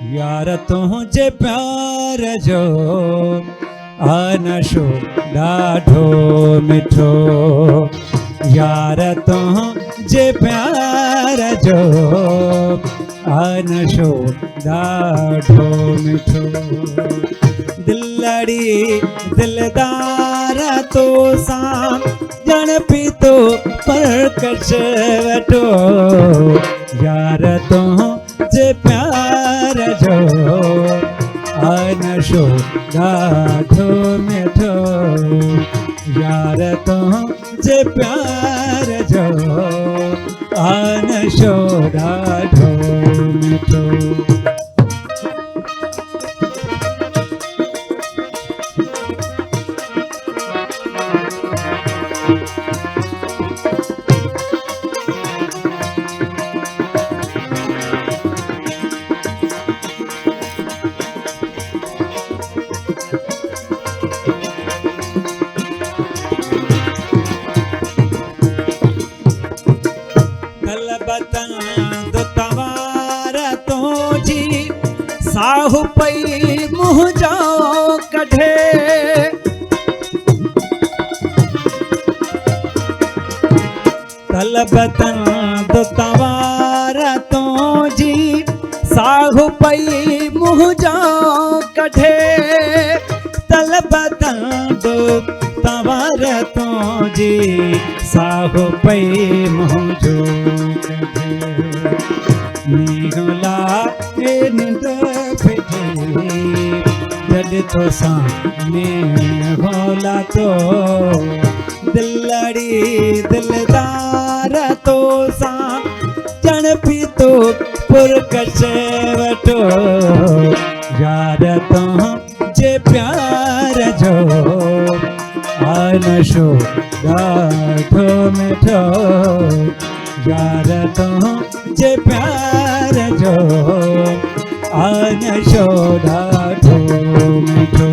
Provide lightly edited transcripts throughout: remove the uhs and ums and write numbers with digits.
यार तुझे प्यार जो नशो ॾाढो मिठो। यार तुझे प्यार जो नशो ॾाढो मिठो। दिलड़ी दिलदार तो सां ॼण पीतो पर कछ वठो। यार तुझे प्यार जो नशो ॾाढो मिठो। यार तुझे प्यार जो नशो ॾाढो मिठो। साहु पई मुँह जो कढे। तलबतन दो तवार तो जी साहु पई मुँह जो कढे। तलबतन दो तवार तो जी साहु पई मुँह जो कढे। नीहला निंद जड तो सामने होला तो दिलड़ी दिलदार तो सा ॼण पीतो पुर कछ वठो। यार तुझे प्यार जो नशो ॾाढो मिठो। यार तुझे प्यार जो नशो ॾाढो मिठो।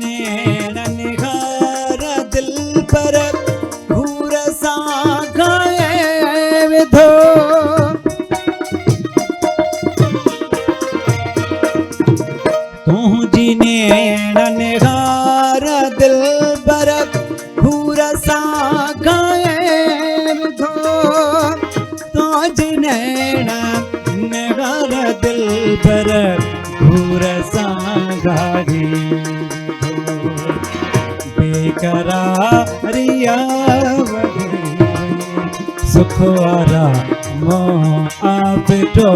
नैणन घर दिल पर घूर सा गाए विधो। तुझी नैणन घर दिल पर घूर सा गाए विधो। तुझी नैणन घर दिल पर घूर सा गाए बेकरारिया सुखवारा मोह आपटो।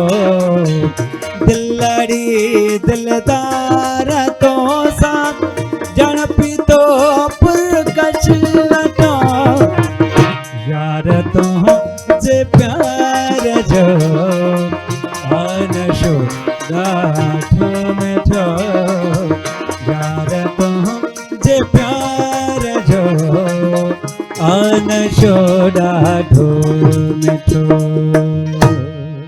दिलड़ी दिलदार तो सा ॼण पीतो पुर कछ वठो। यार तुझे प्यार जो नशो ॾाढो मिठो। यार तुझे प्यार जो नशो ॾाढो मिठो।